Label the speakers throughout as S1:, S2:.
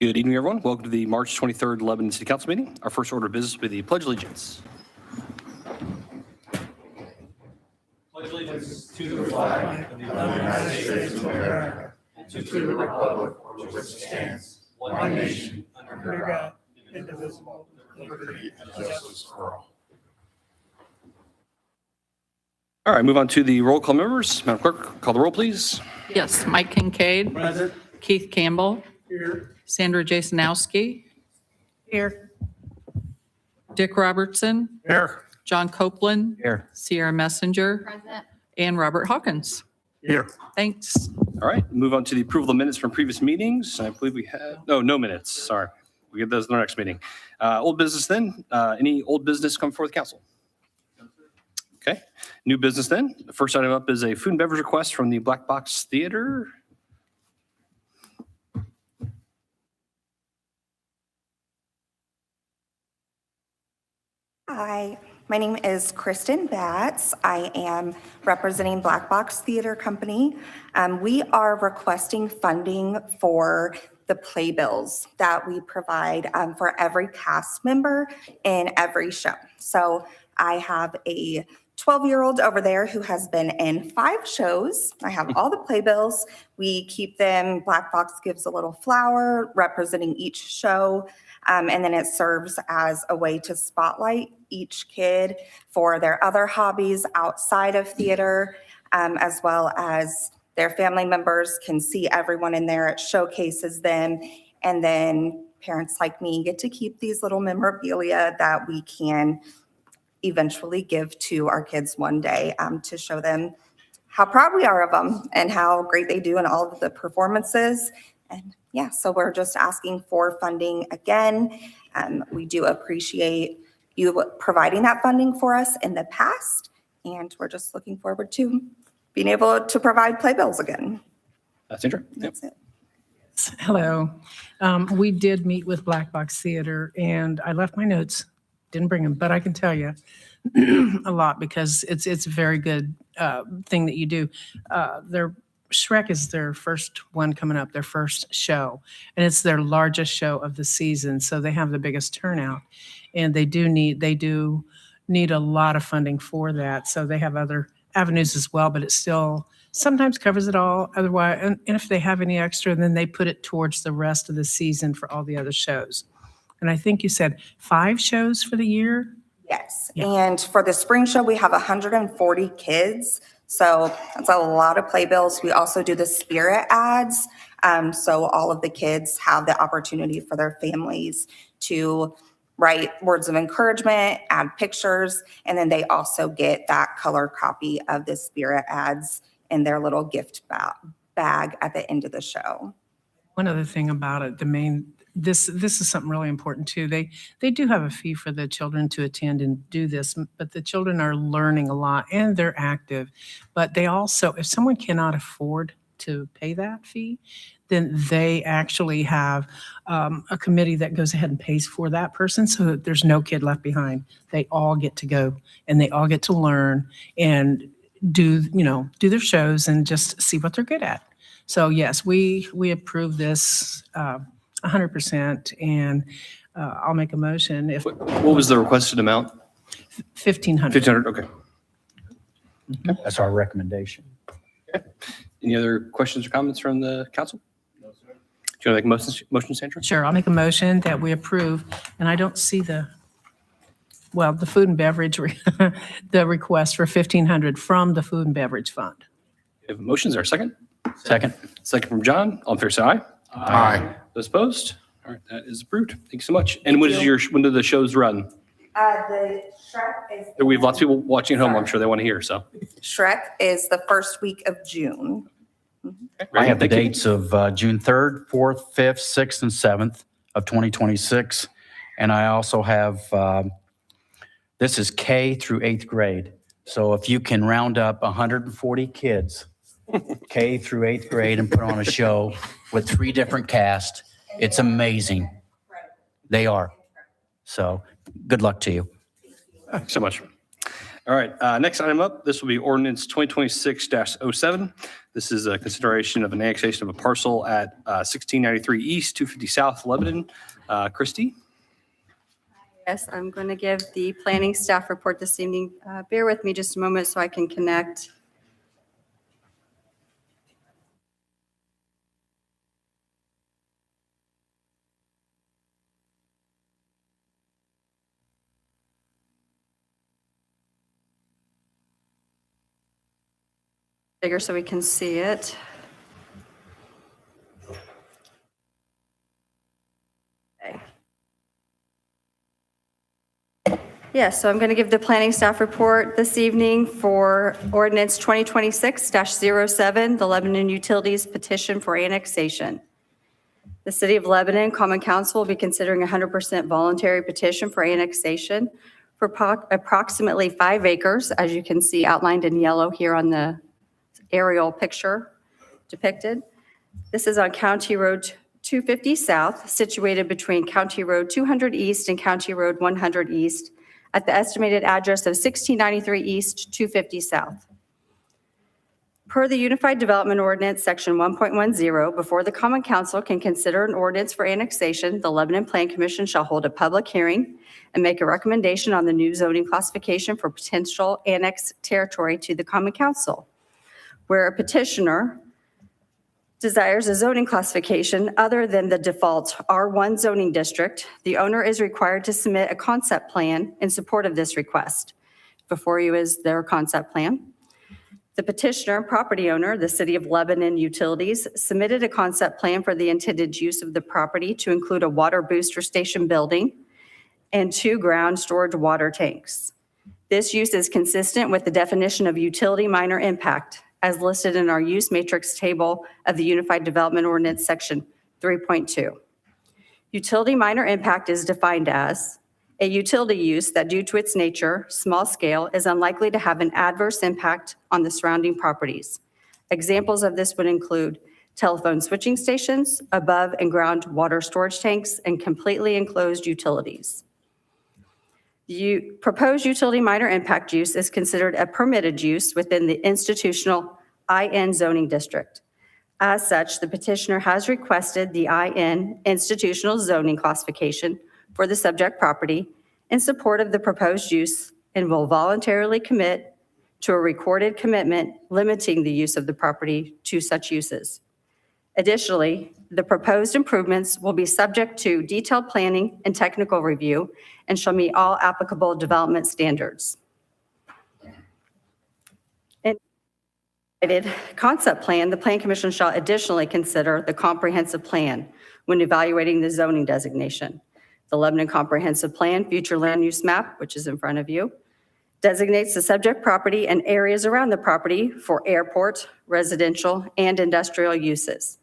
S1: Good evening, everyone. Welcome to the March 23rd Lebanon City Council meeting. Our first order of business will be the Pledge of Allegiance.
S2: Pledge allegiance to the flag of the United States of America and to the republic for which it stands, one nation, under God, indivisible, with liberty and justice for all.
S1: All right, move on to the roll call members. Madam Clerk, call the roll, please.
S3: Yes, Mike Kincaid.
S2: Present.
S3: Keith Campbell.
S2: Here.
S3: Sandra Jasonowski. Here. Dick Robertson.
S2: Here.
S3: John Copeland.
S2: Here.
S3: Sierra Messenger.
S4: Present.
S3: And Robert Hawkins.
S2: Here.
S3: Thanks.
S1: All right, move on to the approval of minutes from previous meetings. I believe we had, no minutes, sorry. We'll get those in our next meeting. Old business then. Any old business come before the council? Okay, new business then. The first item up is a food and beverage request from the Black Box Theater.
S5: Hi, my name is Kristen Batts. I am representing Black Box Theater Company. We are requesting funding for the playbills that we provide for every cast member in every show. So I have a 12-year-old over there who has been in 5 shows. I have all the playbills. We keep them. Black Box gives a little flower representing each show. And then it serves as a way to spotlight each kid for their other hobbies outside of theater, as well as their family members can see everyone in there. It showcases them. And then parents like me get to keep these little memorabilia that we can eventually give to our kids one day to show them how proud we are of them and how great they do in all of the performances. And yeah, so we're just asking for funding again. We do appreciate you providing that funding for us in the past, and we're just looking forward to being able to provide playbills again.
S1: Sandra?
S5: That's it.
S6: Hello. We did meet with Black Box Theater, and I left my notes, didn't bring them, but I can tell you a lot because it's a very good thing that you do. Their Shrek is their first one coming up, their first show, and it's their largest show of the season, so they have the biggest turnout, and they do need a lot of funding for that. So they have other avenues as well, but it still sometimes covers it all. Otherwise, and if they have any extra, then they put it towards the rest of the season for all the other shows. And I think you said 5 shows for the year?
S5: Yes,
S6: Yeah.
S5: and for the spring show, we have 140 kids. So that's a lot of playbills. We also do the spirit ads. So all of the kids have the opportunity for their families to write words of encouragement, add pictures, and then they also get that color copy of the spirit ads in their little gift bag at the end of the show.
S6: One other thing about it, this is something really important too. They do have a fee for the children to attend and do this, but the children are learning a lot and they're active. But they also, if someone cannot afford to pay that fee, then they actually have a committee that goes ahead and pays for that person so that there's no kid left behind. They all get to go and they all get to learn and do their shows and just see what they're good at. So yes, we approve this 100%, and I'll make a motion if
S1: What was the requested amount?
S6: 1,500.
S1: 1,500, okay.
S7: That's our recommendation.
S1: Any other questions or comments from the council? No, sir. Do you want to make a motion, Sandra?
S6: Sure, I'll make a motion that we approve, and I don't see the food and beverage, the request for 1,500 from the food and beverage fund.
S1: We have a motion, is there a second?
S7: Second.
S1: Second from John. All in favor, say aye.
S7: Aye.
S1: Those opposed? All right, that is approved. Thank you so much. And when do the shows run?
S5: The Shrek is.
S1: We have lots of people watching at home. I'm sure they want to hear, so.
S5: Shrek is the first week of June.
S7: I have the
S1: Thank you.
S7: dates of June 3rd, 4th, 5th, 6th, and 7th of 2026. And I also have, this is K through 8th grade. So if you can round up 140 kids, K through 8th grade, and put on a show with 3 different casts, it's amazing. They are. So good luck to you.
S1: Thanks so much. All right, next item up, this will be ordinance 2026-07. This is a consideration of an annexation of a parcel at 1693 East, 250 South, Lebanon. Christie?
S4: Yes, I'm going to give the planning staff report this evening. Bear with me just a moment so I can connect. Bigger so we can see it. Okay. Yes, so I'm going to give the planning staff report this evening for ordinance 2026-07, the Lebanon Utilities petition for annexation. The City of Lebanon Common Council will be considering a 100% voluntary petition for annexation for approximately 5 acres, as you can see outlined in yellow here on the aerial picture depicted. This is on County Road 250 South, situated between County Road 200 East and County Road 100 East at the estimated address of 1693 East, 250 South. Per the Unified Development Ordinance, Section 1.10, before the Common Council can consider an ordinance for annexation, the Lebanon Plan Commission shall hold a public hearing and make a recommendation on the new zoning classification for potential annexed territory to the Common Council. Where a petitioner desires a zoning classification other than the default R1 zoning district, the owner is required to submit a concept plan in support of this request. Before you is their concept plan. The petitioner, property owner, the City of Lebanon Utilities, submitted a concept plan for the intended use of the property to include a water booster station building and 2 ground storage water tanks. This use is consistent with the definition of utility minor impact as listed in our use matrix table of the Unified Development Ordinance, Section 3.2. Utility minor impact is defined as a utility use that due to its nature, small scale, is unlikely to have an adverse impact on the surrounding properties. Examples of this would include telephone switching stations, above and ground water storage tanks, and completely enclosed utilities. The proposed utility minor impact use is considered a permitted use within the institutional IN zoning district. As such, the petitioner has requested the IN institutional zoning classification for the subject property in support of the proposed use and will voluntarily commit to a recorded commitment limiting the use of the property to such uses. Additionally, the proposed improvements will be subject to detailed planning and technical review and shall meet all applicable development standards. In the concept plan, the Plan Commission shall additionally consider the comprehensive plan when evaluating the zoning designation. The Lebanon Comprehensive Plan Future Land Use Map, which is in front of you, designates the subject property and areas around the property for airport, residential, and industrial uses.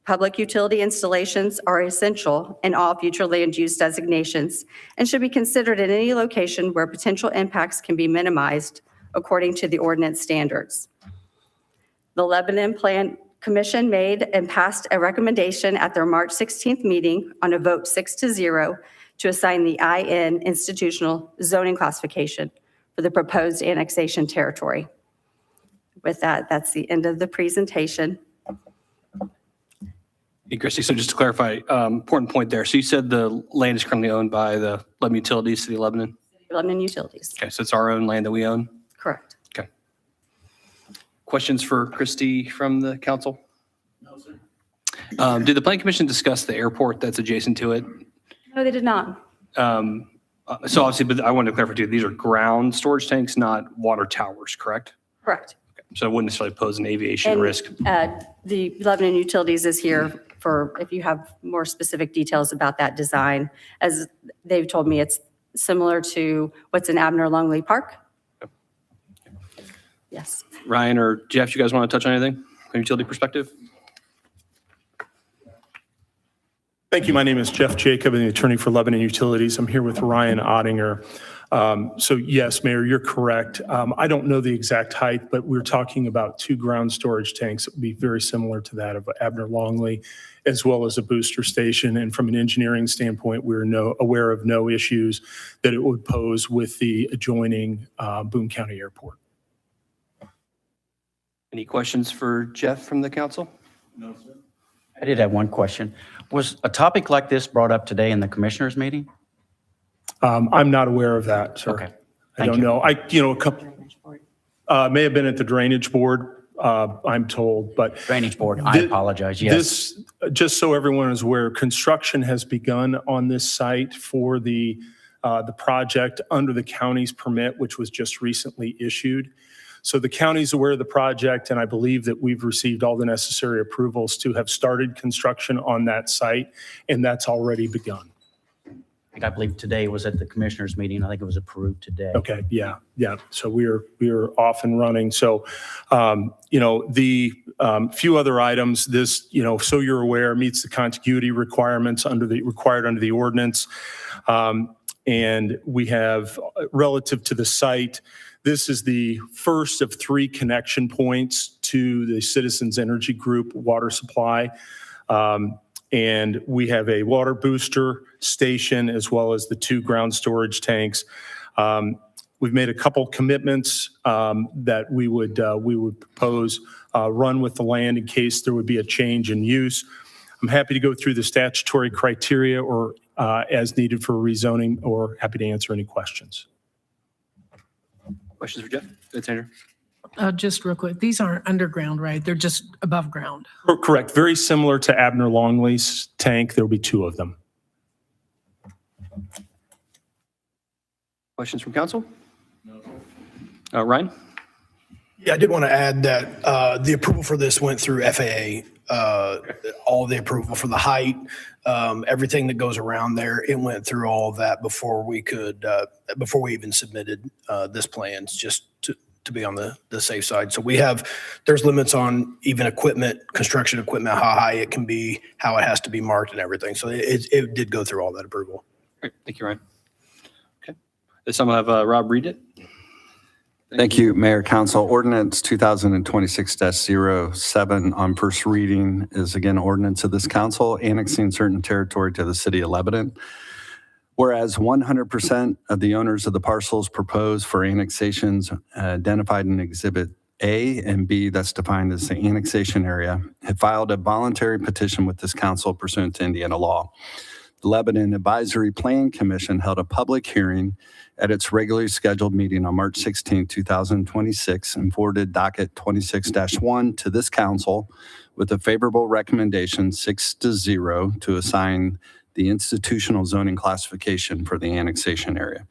S4: Public utility installations are essential in all future land use designations and should be considered in any location where potential impacts can be minimized according to the ordinance standards. The Lebanon Plan Commission made and passed a recommendation at their March 16th meeting on a vote 6-0 to assign the IN institutional zoning classification for the proposed annexation territory. With that, that's the end of the presentation.
S1: Hey, Christie, so just to clarify, important point there. So you said the land is currently owned by the Lebanon Utilities, City of Lebanon?
S4: Lebanon Utilities,
S1: Okay, so it's our own land that we own?
S4: correct.
S1: Okay. Questions for Christie from the council?
S2: No, sir.
S1: Did the Plan Commission discuss the airport that's adjacent to it?
S4: No, they did not.
S1: So obviously, but I wanted to clarify too, these are ground storage tanks, not water towers, correct?
S4: Correct.
S1: So it wouldn't necessarily pose an aviation
S4: And
S1: risk.
S4: The Lebanon Utilities is here for, if you have more specific details about that design. As they've told me, it's similar to what's in Abner Longley Park. Yes.
S1: Ryan or Jeff, you guys want to touch on anything from a utility perspective?
S8: Thank you. My name is Jeff Jacob, I'm the attorney for Lebanon Utilities. I'm here with Ryan Ottinger.
S2: So yes, Mayor, you're correct. I don't know the exact height, but we're talking about 2 ground storage tanks that would be very similar to that of Abner Longley, as well as a booster station. And from an engineering standpoint, we're aware of no issues that it would pose with the adjoining Boone County Airport.
S1: Any questions for Jeff from the council?
S7: I did have one question. Was a topic like this brought up today in the commissioners' meeting?
S2: I'm not aware of that, sir.
S7: Okay.
S2: I
S7: Thank
S2: don't
S7: you.
S2: know. A couple, may have been at the Drainage Board, I'm told, but.
S7: Drainage Board, I apologize, yes.
S2: This, just so everyone is aware, construction has begun on this site for the project under the county's permit, which was just recently issued. So the county's aware of the project, and I believe that we've received all the necessary approvals to have started construction on that site, and that's already begun.
S7: I believe today was at the commissioners' meeting. I think it was approved today.
S2: Okay, yeah. So we're off and running. So, the few other items, this, so you're aware, meets the contiguity requirements required under the ordinance. And we have, relative to the site, this is the first of 3 connection points to the Citizens Energy Group water supply. And we have a water booster station as well as the 2 ground storage tanks. We've made a couple commitments that we would propose run with the land in case there would be a change in use. I'm happy to go through the statutory criteria or as needed for rezoning, or happy to answer any questions.
S1: Questions for Jeff? That's Andrew.
S6: Just real quick, these aren't underground, right? They're just above ground.
S2: Correct. Very similar to Abner Longley's tank. There'll be 2 of them.
S1: Questions from council? No. Ryan?
S8: Yeah, I did want to add that the approval for this went through FAA, all the approval for the height, everything that goes around there. It went through all of that before we even submitted this plans, just to be on the safe side. So there's limits on even equipment, construction equipment, how high it can be, how it has to be marked and everything. So it did go through all that approval.
S1: Great. Thank you, Ryan. Okay. Does someone have Rob read it?
S9: Thank you, Mayor, Council. Ordinance 2026-07 on first reading is again ordinance of this council annexing certain territory to the city of Lebanon. Whereas 100% of the owners of the parcels proposed for annexations identified in Exhibit A and B, that's defined as the annexation area, have filed a voluntary petition with this council pursuant to Indiana law. The Lebanon Advisory Plan Commission held a public hearing at its regularly scheduled meeting on March 16, 2026, and forwarded docket 26-1 to this council with a favorable recommendation 6-0 to assign the institutional zoning classification for the annexation area.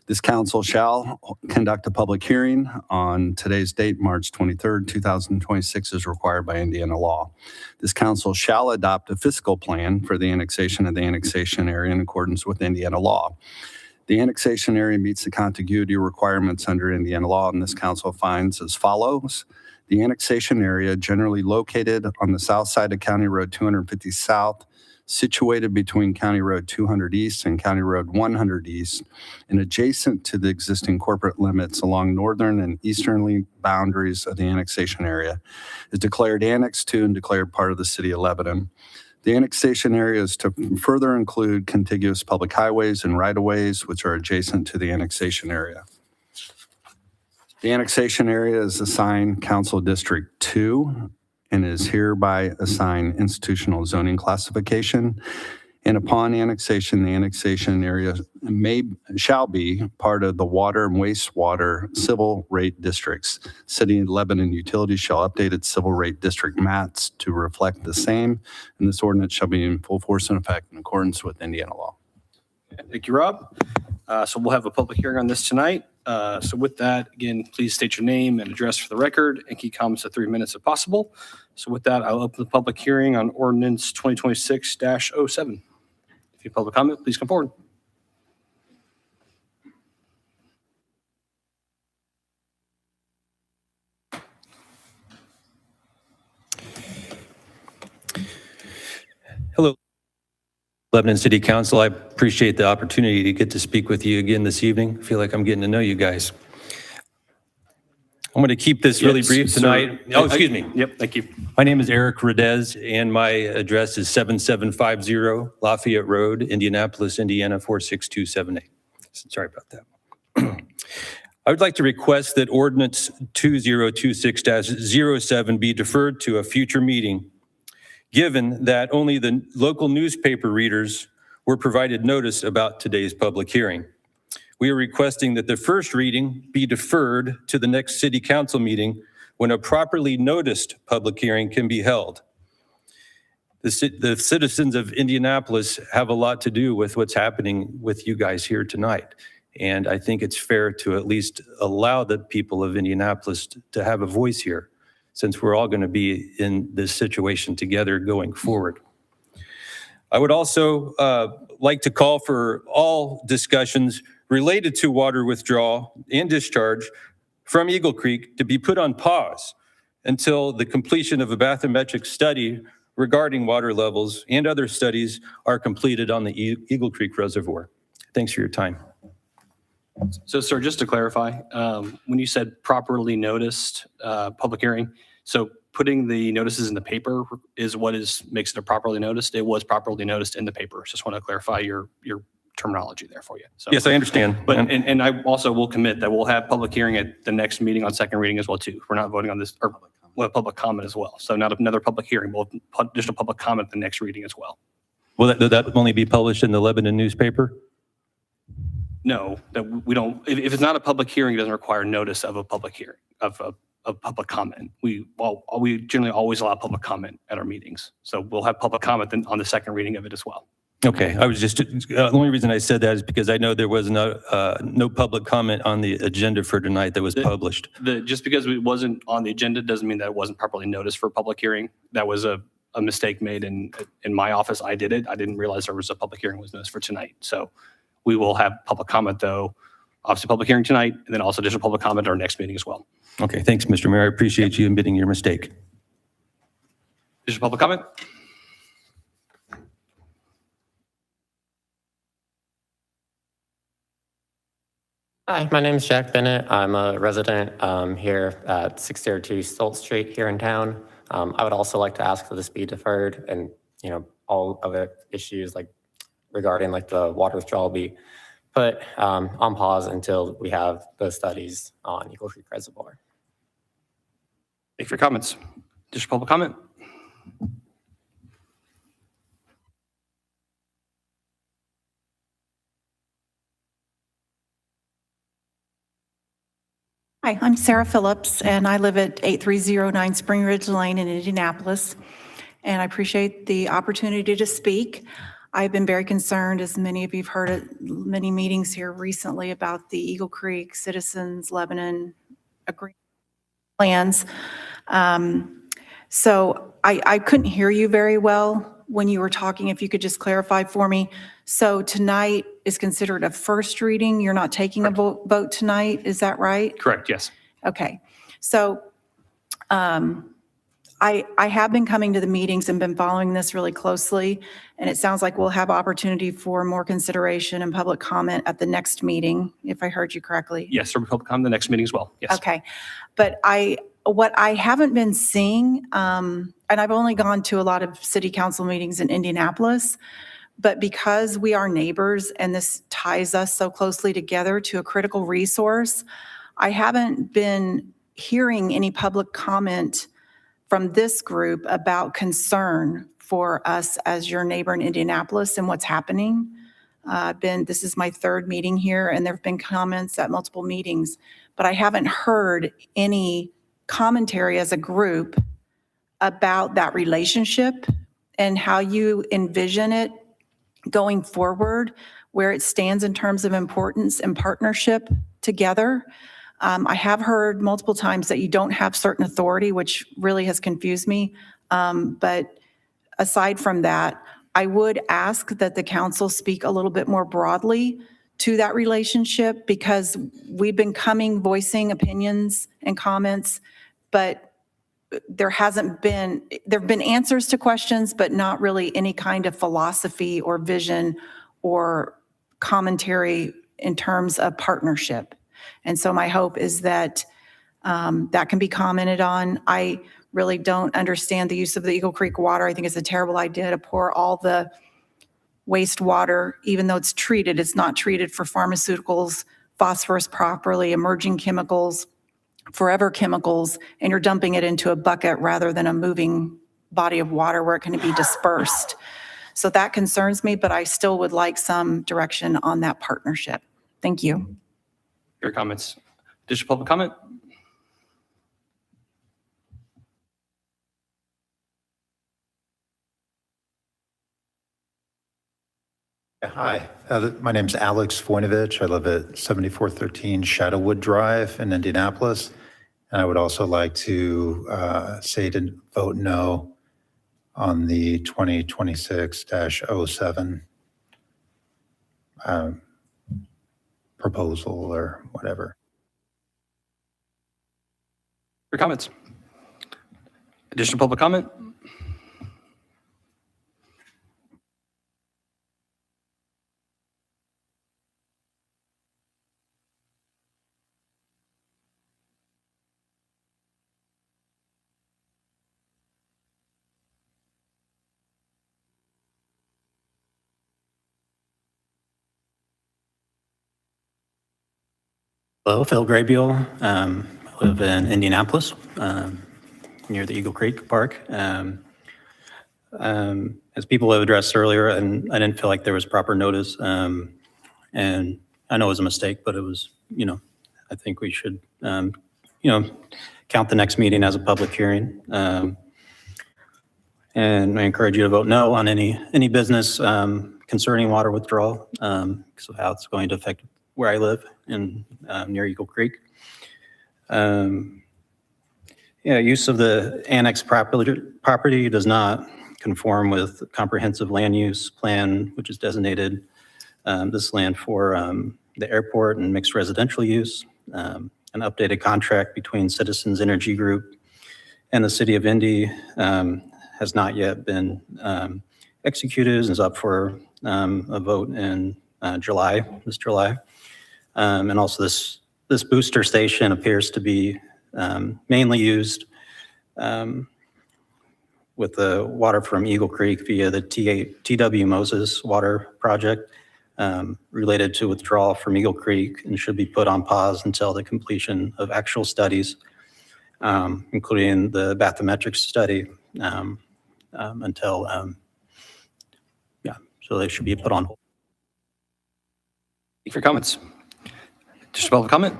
S9: This council shall conduct a public hearing on today's date, March 23rd, 2026, as required by Indiana law. This council shall adopt a fiscal plan for the annexation of the annexation area in accordance with Indiana law. The annexation area meets the contiguity requirements under Indiana law, and this council finds as follows. The annexation area, generally located on the south side of County Road 250 South, situated between County Road 200 East and County Road 100 East, and adjacent to the existing corporate limits along northern and easterly boundaries of the annexation area, is declared annexed to and declared part of the city of Lebanon. The annexation area is to further include contiguous public highways and right-of-ways, which are adjacent to the annexation area. The annexation area is assigned Council District 2 and is hereby assigned institutional zoning classification. And upon annexation, the annexation area shall be part of the water and wastewater civil rate districts. City of Lebanon Utilities shall update its civil rate district maps to reflect the same, and this ordinance shall be in full force and effect in accordance with Indiana law.
S1: Thank you, Rob. So we'll have a public hearing on this tonight. So with that, again, please state your name and address for the record and keep comments to 3 minutes if possible. So with that, I'll open the public hearing on ordinance 2026-07. If you have public comment, please come forward.
S10: Hello. Lebanon City Council. I appreciate the opportunity to get to speak with you again this evening. I feel like I'm getting to know you guys. I'm going to keep this really
S1: Yes,
S10: brief
S1: sir.
S10: tonight. Oh, excuse me.
S1: Yep, thank you.
S10: My name is Eric Redez, and my address is 7750 Lafayette Road, Indianapolis, Indiana, 46278. Sorry about that. I would like to request that ordinance 2026-07 be deferred to a future meeting, given that only the local newspaper readers were provided notice about today's public hearing. We are requesting that the first reading be deferred to the next city council meeting when a properly noticed public hearing can be held. The citizens of Indianapolis have a lot to do with what's happening with you guys here tonight. And I think it's fair to at least allow the people of Indianapolis to have a voice here, since we're all going to be in this situation together going forward. I would also like to call for all discussions related to water withdrawal and discharge from Eagle Creek to be put on pause until the completion of a bathymetric study regarding water levels and other studies are completed on the Eagle Creek Reservoir. Thanks for your time.
S1: So, sir, just to clarify, when you said properly noticed public hearing, so putting the notices in the paper is what makes it a properly noticed? It was properly noticed in the paper. Just want to clarify your terminology there for you. So,
S10: Yes, I understand.
S1: But and I also will commit that we'll have public hearing at the next meeting on second reading as well too. We're not voting on this, or we'll have public comment as well. So not another public hearing, we'll have additional public comment at the next reading as well.
S10: Will that only be published in the Lebanon newspaper?
S1: No, that we don't. If it's not a public hearing, it doesn't require notice of a public hearing of public comment. We generally always allow public comment at our meetings, so we'll have public comment then on the second reading of it as well.
S10: Okay, I was just, the only reason I said that is because I know there was no public comment on the agenda for tonight that was published.
S1: Just because it wasn't on the agenda doesn't mean that it wasn't properly noticed for public hearing. That was a mistake made in my office. I did it. I didn't realize there was a public hearing was noticed for tonight. So we will have public comment though, obviously public hearing tonight, and then also additional public comment at our next meeting as well.
S10: Okay, thanks, Mr. Mayor. I appreciate you admitting your mistake.
S1: Additional public comment?
S11: Hi, my name is Jack Bennett. I'm a resident here at 602 Stolt Street here in town. I would also like to ask that this be deferred and, all other issues regarding the water withdrawal be put on pause until we have those studies on Eagle Creek Reservoir.
S1: Thank you for your comments. Additional public comment?
S12: Hi, I'm Sarah Phillips, and I live at 8309 Spring Ridge Lane in Indianapolis, and I appreciate the opportunity to speak. I've been very concerned, as many of you have heard at many meetings here recently, about the Eagle Creek Citizens Lebanon Agreement plans. So I couldn't hear you very well when you were talking. If you could just clarify for me. So tonight is considered a first reading. You're not taking a vote tonight. Is that right?
S1: Correct, yes.
S12: Okay. So I have been coming to the meetings and been following this really closely, and it sounds like we'll have opportunity for more consideration and public comment at the next meeting, if I heard you correctly.
S1: Yes, for public comment the next meeting as well. Yes.
S12: Okay. But what I haven't been seeing, and I've only gone to a lot of city council meetings in Indianapolis, but because we are neighbors and this ties us so closely together to a critical resource, I haven't been hearing any public comment from this group about concern for us as your neighbor in Indianapolis and what's happening. This is my third meeting here, and there have been comments at multiple meetings, but I haven't heard any commentary as a group about that relationship and how you envision it going forward, where it stands in terms of importance and partnership together. I have heard multiple times that you don't have certain authority, which really has confused me. But aside from that, I would ask that the council speak a little bit more broadly to that relationship, because we've been voicing opinions and comments, but there have been answers to questions, but not really any kind of philosophy or vision or commentary in terms of partnership. And so my hope is that that can be commented on. I really don't understand the use of the Eagle Creek water. I think it's a terrible idea to pour all the wastewater, even though it's treated, it's not treated for pharmaceuticals, phosphorus properly, emerging chemicals, forever chemicals, and you're dumping it into a bucket rather than a moving body of water where it can be dispersed. So that concerns me, but I still would like some direction on that partnership. Thank you.
S1: Your comments. Additional public comment?
S13: Hi, my name's Alex Voinovich. I live at 7413 Shadowwood Drive in Indianapolis. And I would also like to say to vote no on the 2026-07 proposal or whatever.
S1: Your comments. Additional public comment?
S14: Hello, Phil Graybiel. I live in Indianapolis, near the Eagle Creek Park. As people have addressed earlier, and I didn't feel like there was proper notice. And I know it was a mistake, but it was, I think we should, count the next meeting as a public hearing. And I encourage you to vote no on any business concerning water withdrawal, because of how it's going to affect where I live in near Eagle Creek. Use of the annex property does not conform with comprehensive land use plan, which is designated this land for the airport and mixed residential use. An updated contract between Citizens Energy Group and the City of Indy has not yet been executed and is up for a vote in this July. And also this booster station appears to be mainly used with the water from Eagle Creek via the TW Moses water project related to withdrawal from Eagle Creek, and should be put on pause until the completion of actual studies, including the bathymetric study, so they should be put on hold.
S1: Thank you for your comments. Just a public comment?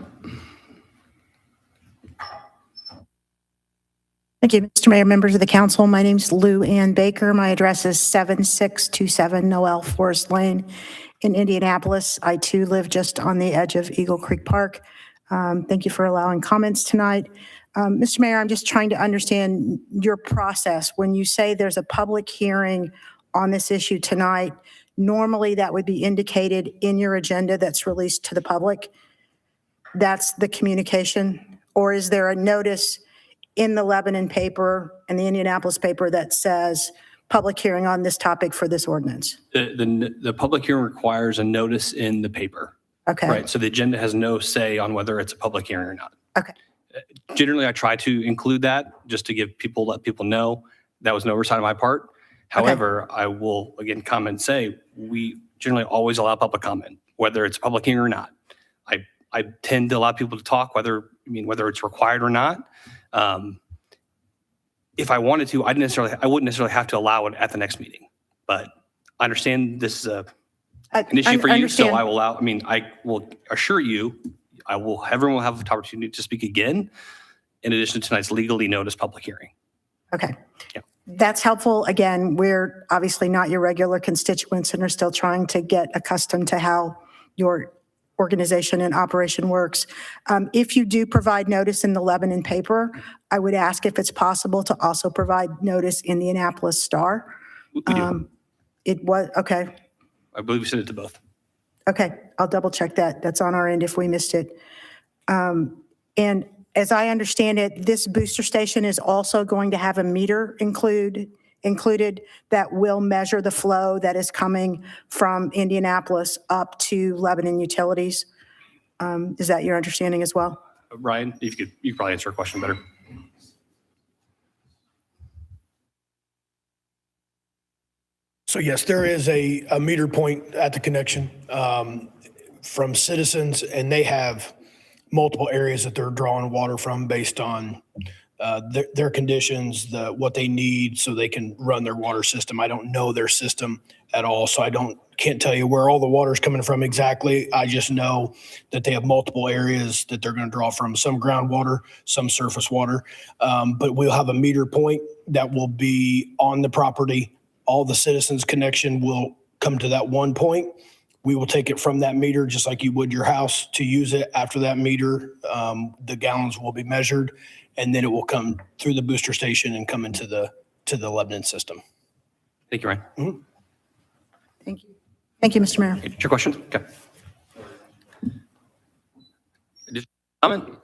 S15: Thank you, Mr. Mayor, members of the council. My name's Lou Ann Baker. My address is 7627 Noel Forest Lane in Indianapolis. I too live just on the edge of Eagle Creek Park. Thank you for allowing comments tonight. Mr. Mayor, I'm just trying to understand your process. When you say there's a public hearing on this issue tonight, normally that would be indicated in your agenda that's released to the public. That's the communication? Or is there a notice in the Lebanon paper and the Indianapolis paper that says public hearing on this topic for this ordinance?
S1: The public hearing requires a notice in the paper.
S15: Okay.
S1: Right. So the agenda has no say on whether it's a public hearing or not.
S15: Okay.
S1: Generally, I try to include that just to let people know that was an oversight on my part. However, I will again comment and say we generally always allow public comment, whether it's a public hearing or not. I tend to allow people to talk, whether it's required or not. If I wanted to, I wouldn't necessarily have to allow it at the next meeting. But I understand this is an issue for you, so I will allow. I will assure you, everyone will have the opportunity to speak again, in addition to tonight's legally noticed public hearing.
S15: Okay.
S1: Yeah.
S15: That's helpful. Again, we're obviously not your regular constituents and are still trying to get accustomed to how your organization and operation works. If you do provide notice in the Lebanon paper, I would ask if it's possible to also provide notice in the Annapolis Star.
S1: We do.
S15: It was, okay.
S1: I believe we sent it to both.
S15: Okay, I'll double check that. That's on our end if we missed it. And as I understand it, this booster station is also going to have a meter included that will measure the flow that is coming from Indianapolis up to Lebanon Utilities. Is that your understanding as well?
S1: Ryan, if you could probably answer a question better.
S8: So yes, there is a meter point at the connection from citizens, and they have multiple areas that they're drawing water from based on their conditions, what they need so they can run their water system. I don't know their system at all, so can't tell you where all the water is coming from exactly. I just know that they have multiple areas that they're going to draw from, some groundwater, some surface water. But we'll have a meter point that will be on the property. All the citizens' connection will come to that one point. We will take it from that meter, just like you would your house, to use it. After that meter, the gallons will be measured, and then it will come through the booster station and come into the Lebanon system.
S1: Thank you, Ryan.
S8: Mm-hmm.
S15: Thank you. Thank you, Mr. Mayor.
S1: Your question? Okay. Additional comment?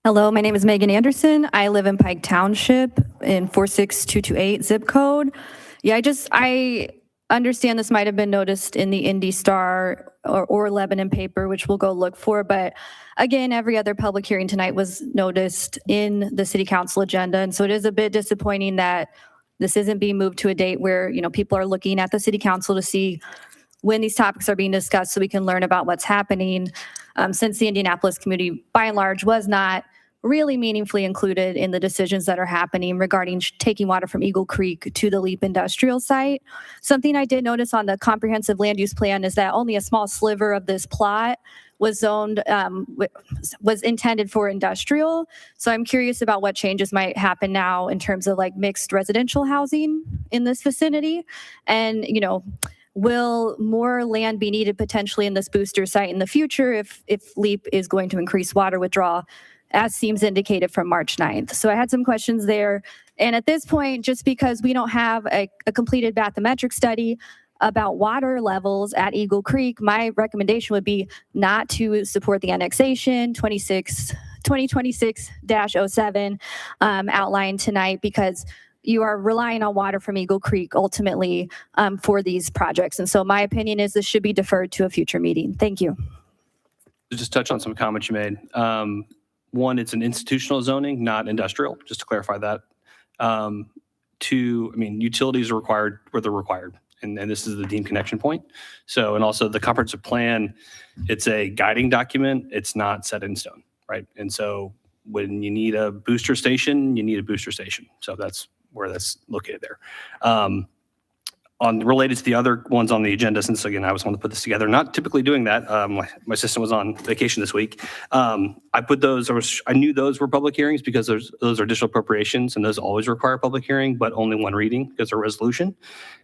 S16: Hello, my name is Megan Anderson. I live in Pike Township in 46228 zip code. Yeah, I understand this might have been noticed in the Indy Star or Lebanon paper, which we'll go look for. But again, every other public hearing tonight was noticed in the city council agenda. And so it is a bit disappointing that this isn't being moved to a date where, people are looking at the city council to see when these topics are being discussed so we can learn about what's happening. Since the Indianapolis community, by and large, was not really meaningfully included in the decisions that are happening regarding taking water from Eagle Creek to the LEAP industrial site. Something I did notice on the comprehensive land use plan is that only a small sliver of this plot was zoned, was intended for industrial. So I'm curious about what changes might happen now in terms of like mixed residential housing in this vicinity. And, will more land be needed potentially in this booster site in the future if LEAP is going to increase water withdrawal, as seems indicated from March 9th. So I had some questions there. And at this point, just because we don't have a completed bathymetric study about water levels at Eagle Creek, my recommendation would be not to support the annexation 2026-07 outlined tonight, because you are relying on water from Eagle Creek ultimately for these projects. And so my opinion is this should be deferred to a future meeting. Thank you.
S1: To just touch on some comments you made. One, it's an institutional zoning, not industrial, just to clarify that. Two, utilities are required where they're required. And this is the deemed connection point. So, and also the comprehensive plan, it's a guiding document. It's not set in stone, right? And so when you need a booster station, you need a booster station. So that's where that's located there. Related to the other ones on the agenda, since again, I was the one to put this together, not typically doing that. My assistant was on vacation this week. I put those, I knew those were public hearings because those are additional appropriations and those always require public hearing, but only one reading because they're resolution.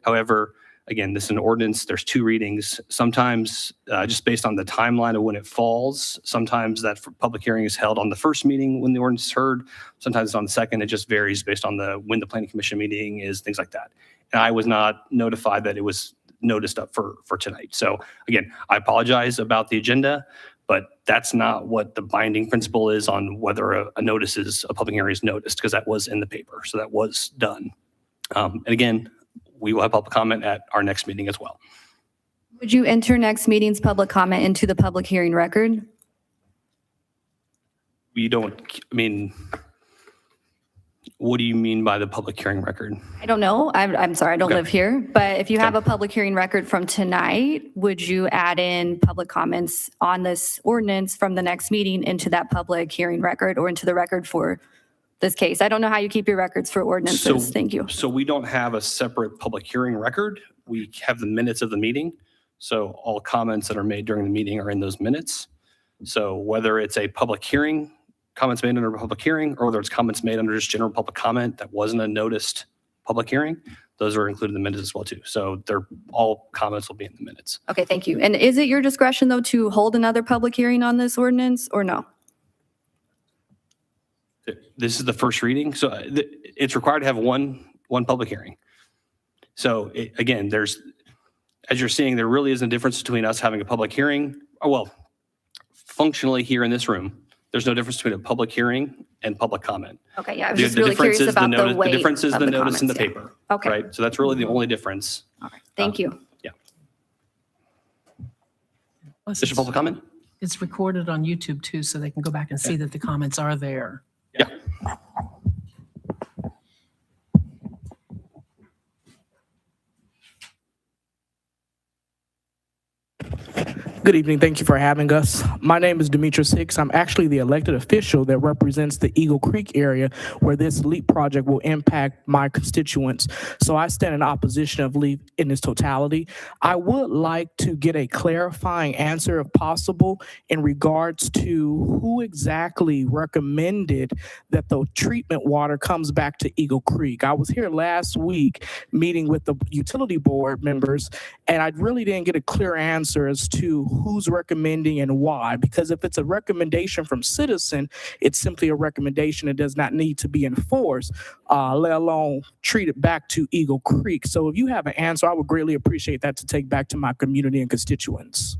S1: However, again, this is an ordinance, there's two readings. Sometimes just based on the timeline of when it falls, sometimes that public hearing is held on the first meeting when the ordinance is heard. Sometimes it's on the second. It just varies based on when the planning commission meeting is, things like that. And I was not notified that it was noticed up for tonight. So again, I apologize about the agenda, but that's not what the binding principle is on whether a notice is, a public hearing is noticed, because that was in the paper. So that was done. And again, we will have public comment at our next meeting as well.
S16: Would you enter next meeting's public comment into the public hearing record?
S1: We don't, what do you mean by the public hearing record?
S16: I don't know. I'm sorry, I don't
S1: Okay.
S16: live here. But if you have a public hearing record from tonight, would you add in public comments on this ordinance from the next meeting into that public hearing record or into the record for this case? I don't know how you keep your records for ordinances. Thank you.
S1: So we don't have a separate public hearing record. We have the minutes of the meeting. So all comments that are made during the meeting are in those minutes. So whether it's a public hearing, comments made under a public hearing, or whether it's comments made under just general public comment that wasn't a noticed public hearing, those are included in the minutes as well too. So all comments will be in the minutes.
S16: Okay, thank you. And is it your discretion though to hold another public hearing on this ordinance or no?
S1: This is the first reading, so it's required to have one public hearing. So again, as you're seeing, there really isn't a difference between us having a public hearing. Well, functionally here in this room, there's no difference between a public hearing and public comment.
S4: Okay, yeah, I was
S1: The-
S4: just
S1: the
S4: really
S1: difference
S4: curious
S1: is the
S4: about the
S1: notice-
S4: weight
S1: The difference is
S4: of
S1: the
S4: the
S1: notice in the
S4: comments, yeah.
S1: paper.
S4: Okay.
S1: Right? So that's really the only difference.
S4: All right, thank you.
S1: Yeah.
S6: Plus,
S1: Additional public comment?
S6: It's recorded on YouTube too, so they can go back and see that the comments are there.
S1: Yeah.
S2: Good evening. Thank you for having us. My name is Demetrius Hicks. I'm actually the elected official that represents the Eagle Creek area where this LEAP project will impact my constituents. So I stand in opposition of LEAP in its totality. I would like to get a clarifying answer, if possible, in regards to who exactly recommended that the treatment water comes back to Eagle Creek. I was here last week meeting with the utility board members, and I really didn't get a clear answer as to who's recommending and why, because if it's a recommendation from citizen, it's simply a recommendation. It does not need to be enforced, let alone treat it back to Eagle Creek. So if you have an answer, I would greatly appreciate that to take back to my community and constituents.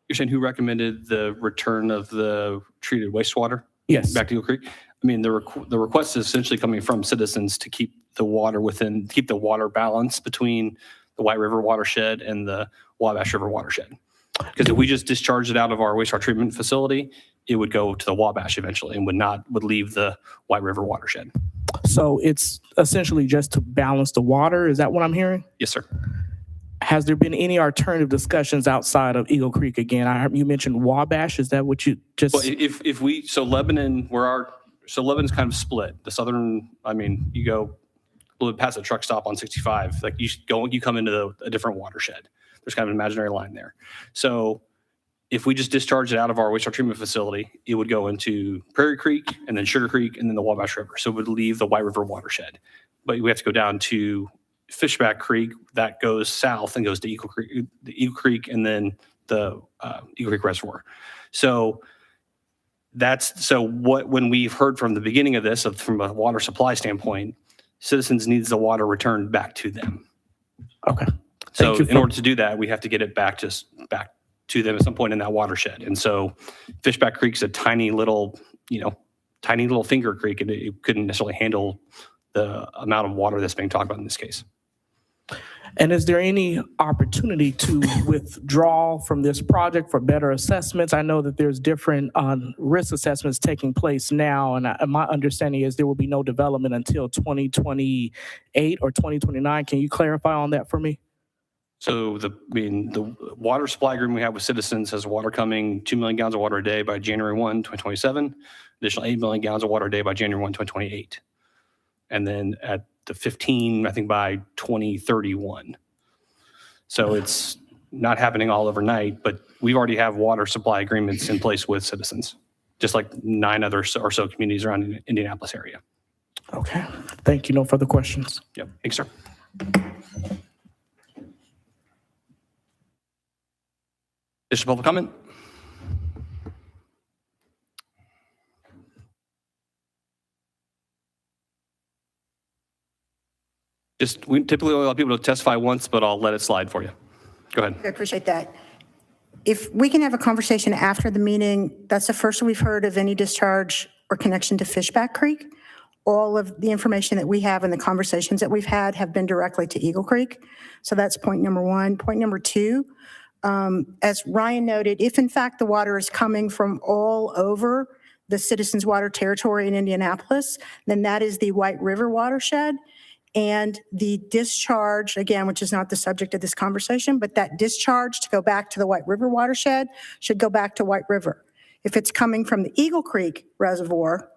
S1: You're saying who recommended the return of the treated wastewater?
S2: Yes.
S1: Back to Eagle Creek? I mean, the request is essentially coming from citizens to keep the water balance between the White River watershed and the Wabash River watershed. Because if we just discharged it out of our wastewater treatment facility, it would go to the Wabash eventually and would leave the White River watershed.
S2: So it's essentially just to balance the water. Is that what I'm hearing?
S1: Yes, sir.
S2: Has there been any alternative discussions outside of Eagle Creek? Again, you mentioned Wabash. Is that what you just?
S1: Well, Lebanon, Lebanon's kind of split. The southern, you go a little bit past the truck stop on 65, like you come into a different watershed. There's kind of an imaginary line there. So if we just discharge it out of our wastewater treatment facility, it would go into Prairie Creek and then Sugar Creek and then the Wabash River. So it would leave the White River watershed. But we have to go down to Fishback Creek. That goes south and goes to Eagle Creek and then the Eagle Creek Reservoir. So when we've heard from the beginning of this, from a water supply standpoint, citizens needs the water returned back to them.
S2: Okay.
S1: So in order to do that, we have to get it back to them at some point in that watershed. And so Fishback Creek's a tiny little finger creek, and it couldn't necessarily handle the amount of water that's being talked about in this case.
S2: And is there any opportunity to withdraw from this project for better assessments? I know that there's different risk assessments taking place now, and my understanding is there will be no development until 2028 or 2029. Can you clarify on that for me?
S1: So the water supply agreement we have with citizens has water coming 2 million gallons of water a day by January 1, 2027, additional 8 million gallons of water a day by January 1, 2028. And then at the 15, I think by 2031. So it's not happening all overnight, but we already have water supply agreements in place with citizens, just like 9 other or so communities around the Indianapolis area.
S2: Okay. Thank you. No further questions.
S1: Yep. Thanks, sir. Additional public comment? We typically allow people to testify once, but I'll let it slide for you. Go ahead.
S15: I appreciate that. If we can have a conversation after the meeting, that's the first we've heard of any discharge or connection to Fishback Creek. All of the information that we have and the conversations that we've had have been directly to Eagle Creek. So that's point number one. Point number two, as Ryan noted, if in fact the water is coming from all over the Citizens Water Territory in Indianapolis, then that is the White River watershed. And the discharge, again, which is not the subject of this conversation, but that discharge to go back to the White River watershed should go back to White River. If it's coming from the Eagle Creek Reservoir,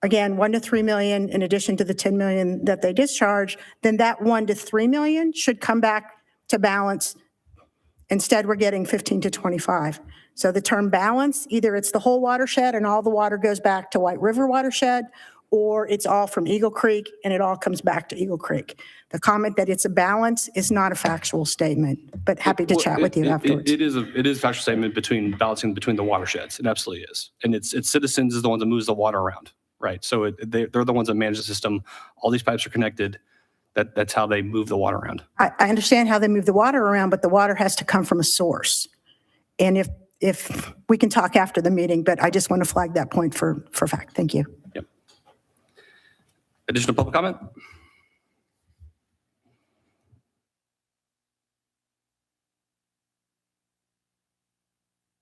S15: again, 1 to 3 million in addition to the 10 million that they discharge, then that 1 to 3 million should come back to balance. Instead, we're getting 15 to 25. So the term balance, either it's the whole watershed and all the water goes back to White River watershed, or it's all from Eagle Creek and it all comes back to Eagle Creek. The comment that it's a balance is not a factual statement, but happy to chat with you afterwards.
S1: It is a factual statement balancing between the watersheds. It absolutely is. And it's citizens is the one that moves the water around, right? So they're the ones that manage the system. All these pipes are connected. That's how they move the water around.
S15: I understand how they move the water around, but the water has to come from a source. And if we can talk after the meeting, but I just want to flag that point for fact. Thank you.
S1: Yep. Additional public comment?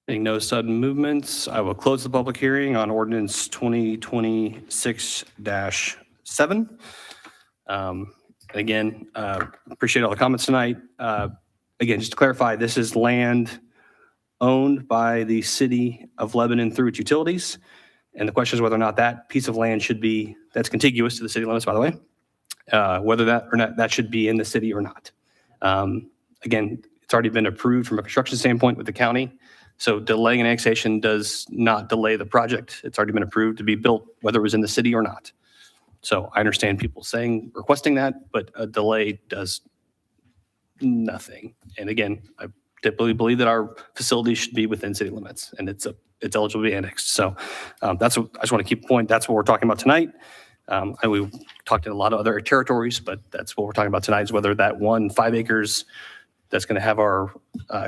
S1: Being no sudden movements, I will close the public hearing on ordinance 2026-7. Again, appreciate all the comments tonight. Again, just to clarify, this is land owned by the city of Lebanon through its utilities. And the question is whether or not that piece of land should be, that's contiguous to the city limits, by the way, whether that or not that should be in the city or not. Again, it's already been approved from a construction standpoint with the county. So delaying an annexation does not delay the project. It's already been approved to be built, whether it was in the city or not. So I understand people requesting that, but a delay does nothing. And again, I typically believe that our facility should be within city limits and it's eligible to be annexed. So that's what I just want to keep a point. That's what we're talking about tonight. And we've talked in a lot of other territories, but that's what we're talking about tonight is whether that 5 acres that's going to have our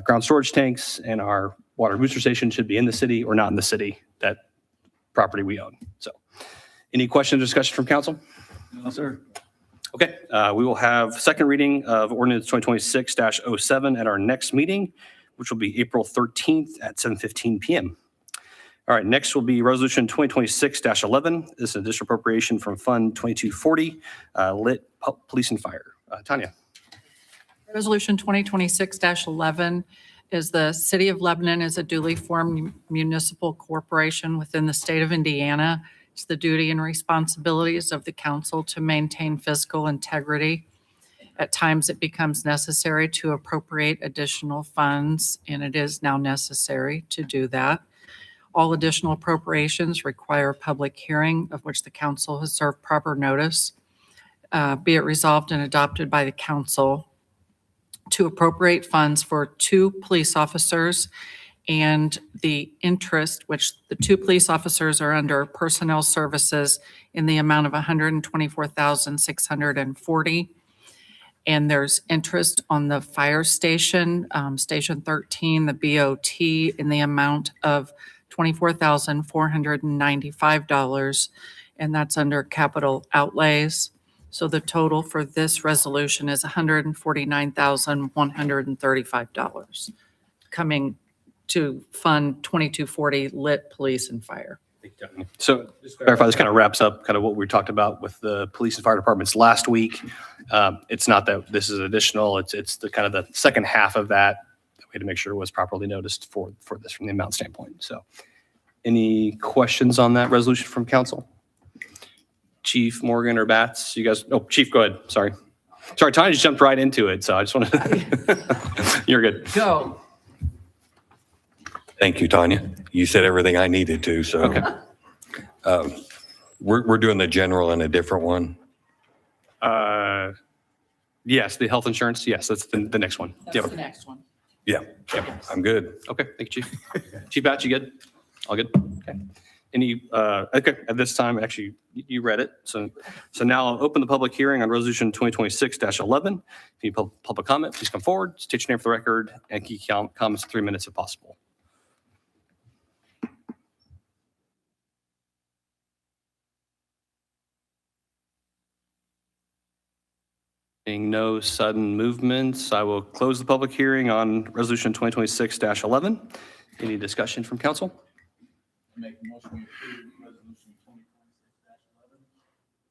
S1: ground storage tanks and our water booster station should be in the city or not in the city, that property we own. So any questions or discussion from council?
S14: No, sir.
S1: Okay, we will have second reading of ordinance 2026-07 at our next meeting, which will be April 13th at 7:15 p.m. All right, next will be resolution 2026-11. This is an additional appropriation from Fund 2240, Lit, Police and Fire. Tanya.
S3: Resolution 2026-11 is the City of Lebanon is a duly formed municipal corporation within the state of Indiana. It's the duty and responsibilities of the council to maintain fiscal integrity. At times, it becomes necessary to appropriate additional funds, and it is now necessary to do that. All additional appropriations require a public hearing of which the council has served proper notice. Be it resolved and adopted by the council to appropriate funds for 2 police officers and the interest, which the 2 police officers are under personnel services in the amount of $124,640. And there's interest on the fire station, Station 13, the BOT, in the amount of $24,495. And that's under capital outlays. So the total for this resolution is $149,135 coming to Fund 2240 Lit, Police and Fire.
S1: So just to clarify, this kind of wraps up kind of what we talked about with the police and fire departments last week. It's not that this is additional, it's the kind of the second half of that we had to make sure it was properly noticed for this from the amount standpoint. So any questions on that resolution from council? Chief Morgan or Batts, you guys, Chief, go ahead. Sorry, Tanya just jumped right into it. So I just wanted to, you're good.
S3: Go.
S17: Thank you, Tanya. You said everything I needed to, so.
S1: Okay.
S17: We're doing the general and a different one.
S1: Yes, the health insurance. Yes, that's the next one.
S3: That's the next one.
S17: Yeah, I'm good.
S1: Okay, thank you, Chief. Chief Batch, you good? All good? Okay. Okay, at this time, actually, you read it. So now I'll open the public hearing on resolution 2026-11. If you have public comment, please come forward, state your name for the record, and keep comments 3 minutes if possible. Being no sudden movements, I will close the public hearing on resolution 2026-11. Any discussion from council?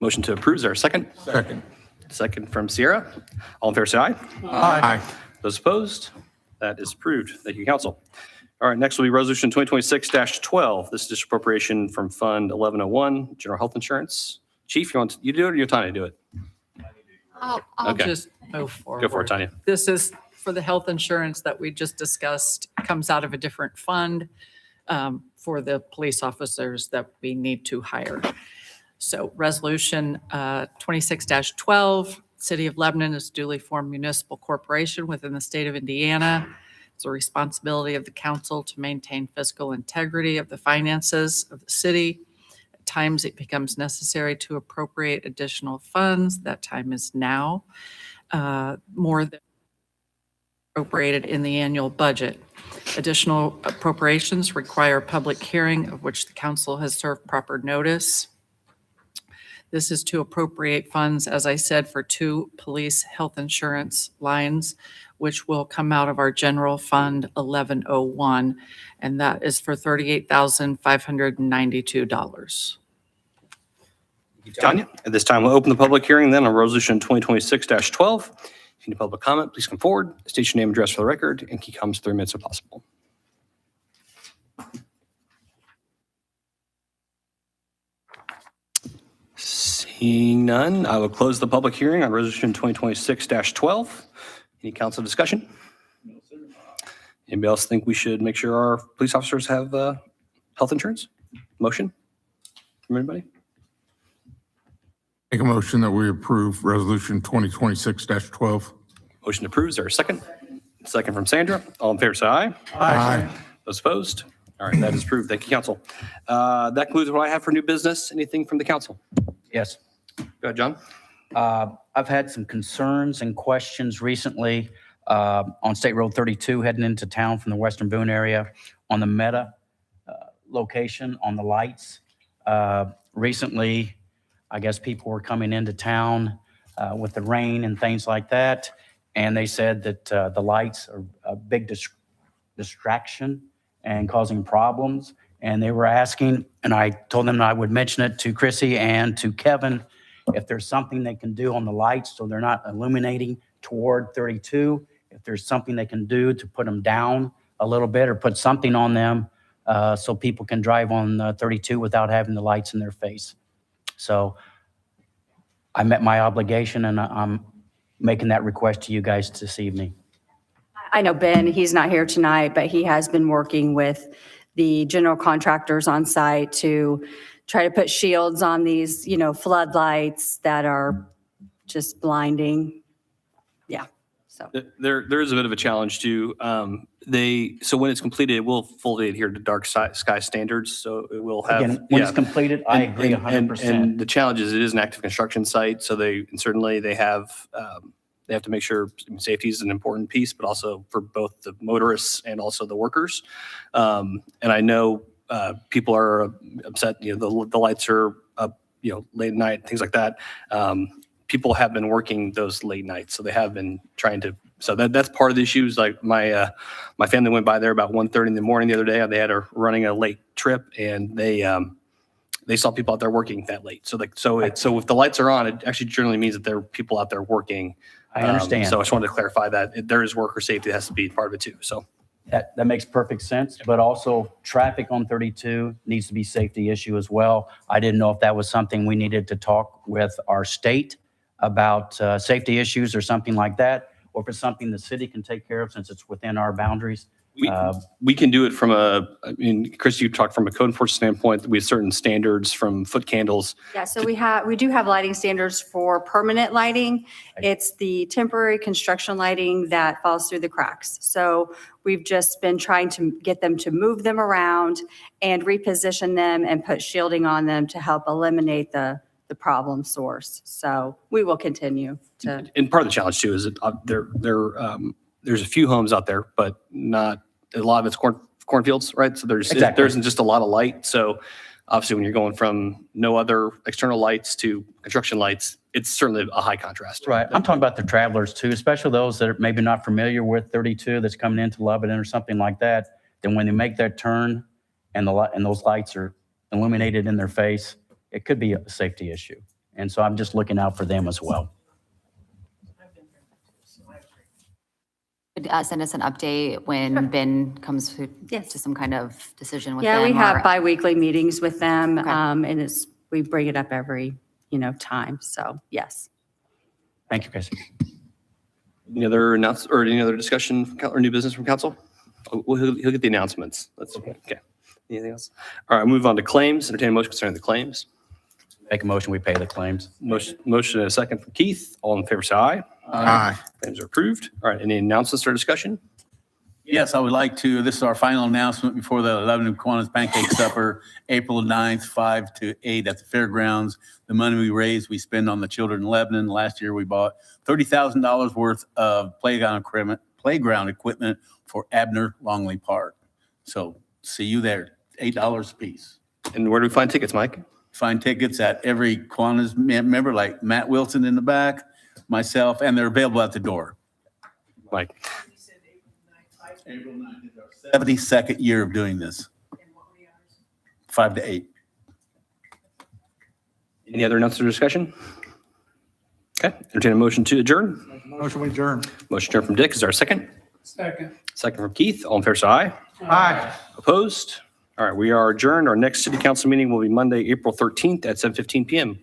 S1: Motion to approve, is there a second?
S2: Second.
S1: Second from Sierra. All in favor, say aye.
S2: Aye.
S1: Those opposed? That is approved. Thank you, council. All right, next will be resolution 2026-12. This is just appropriation from Fund 1101, General Health Insurance. Chief, you do it or you Tanya do it?
S3: I'll
S1: Okay.
S3: just move forward.
S1: Go for it, Tanya.
S3: This is for the health insurance that we just discussed, comes out of a different fund for the police officers that we need to hire. So resolution 26-12, City of Lebanon is duly formed municipal corporation within the state of Indiana. It's a responsibility of the council to maintain fiscal integrity of the finances of the city. At times it becomes necessary to appropriate additional funds, that time is now, more than appropriated in the annual budget. Additional appropriations require a public hearing of which the council has served proper notice. This is to appropriate funds, as I said, for 2 police health insurance lines, which will come out of our general fund 1101, and that is for $38,592.
S1: Tanya, at this time, we'll open the public hearing then on Resolution 2026-12. If you need public comment, please come forward, state your name and address for the record, and keep comments 3 minutes if possible. Seeing none, I will close the public hearing on Resolution 2026-12. Any council discussion? Anybody else think we should make sure our police officers have health insurance? Motion from anybody?
S18: Make a motion that we approve Resolution 2026-12.
S1: Motion approved. Is there a second? Second from Sandra. All in favor, say aye.
S18: Aye.
S1: Those opposed? All right, that is approved. Thank you, council. That concludes what I have for new business. Anything from the council?
S7: Yes.
S1: Go ahead, John.
S7: I've had some concerns and questions recently on State Road 32 heading into town from the Western Boone area on the Meta location on the lights. Recently, I guess people were coming into town with the rain and things like that, and they said that the lights are a big distraction and causing problems. And they were asking, and I told them I would mention it to Chrissy and to Kevin, if there's something they can do on the lights so they're not illuminating toward 32, if there's something they can do to put them down a little bit or put something on them so people can drive on 32 without having the lights in their face. So I met my obligation, and I'm making that request to you guys this evening.
S4: I know Ben, he's not here tonight, but he has been working with the general contractors on site to try to put shields on these, floodlights that are just blinding. Yeah, so.
S1: There is a bit of a challenge too. So when it's completed, it will fully adhere to dark sky standards. So it will have.
S7: Again, when it's completed, I agree 100%.
S1: And the challenge is it is an active construction site. So they have to make sure safety is an important piece, but also for both the motorists and also the workers. And I know people are upset, the lights are up, late at night, things like that. People have been working those late nights, so they have been trying to, so that's part of the issues. Like my family went by there about 1:30 in the morning the other day, and they had running a late trip, and they saw people out there working that late. So if the lights are on, it actually generally means that there are people out there working.
S7: I understand.
S1: So I just wanted to clarify that there is worker safety that has to be part of it too. So
S7: That makes perfect sense, but also traffic on 32 needs to be a safety issue as well. I didn't know if that was something we needed to talk with our state about safety issues or something like that, or if it's something the city can take care of since it's within our boundaries.
S1: we can do it Chris, you talked from a code enforcement standpoint. We have certain standards from foot candles.
S4: Yeah, so we do have lighting standards for permanent lighting. It's the temporary construction lighting that falls through the cracks. So we've just been trying to get them to move them around and reposition them and put shielding on them to help eliminate the problem source. So we will continue to.
S1: And part of the challenge too is that there's a few homes out there, but not a lot of it's cornfields, right? So there isn't just a lot of light. So obviously when you're going from no other external lights to construction lights, it's certainly a high contrast.
S7: Right. I'm talking about the travelers too, especially those that are maybe not familiar with 32 that's coming into Lebanon or something like that. Then when they make that turn and those lights are illuminated in their face, it could be a safety issue. And so I'm just looking out for them as well.
S19: Send us an update when Ben comes to some kind of decision with them?
S4: Yeah, we
S19: or-
S4: have biweekly meetings with them, and we bring it up every, time. So, yes.
S7: Thank you, Casey.
S1: Any other any other discussion or new business from council? He'll get the announcements. That's okay. Anything else? All right, move on to claims. Entertain a motion concerning the claims.
S7: Make a motion, we pay the claims.
S1: Motion and a second from Keith. All in favor, say aye.
S18: Aye.
S1: Claims are approved. All right, any announcements or discussion?
S2: Yes, I would like to. This is our final announcement before the Lebanon Kiwanis Pancake Supper, April 9th, 5 to 8 at the fairgrounds. The money we raise, we spend on the children in Lebanon. Last year, we bought $30,000 worth of playground equipment for Abner Longley Park. So see you there, $8 a piece.
S1: And where do we find tickets, Mike?
S2: Find tickets at every Kiwanis member, like Matt Wilson in the back, myself, and they're available at the door.
S1: Mike?
S2: April 9th is our 72nd year of doing this. 5 to 8.
S1: Any other announcements or discussion? Okay, entertain a motion to adjourn.
S2: Motion we adjourn.
S1: Motion adjourned from Dick. Is there a second?
S2: Second.
S1: Second from Keith. All in favor, say aye.
S2: Aye.
S1: Opposed? All right, we are adjourned. Our next city council meeting will be Monday, April 13th at 7:15 PM.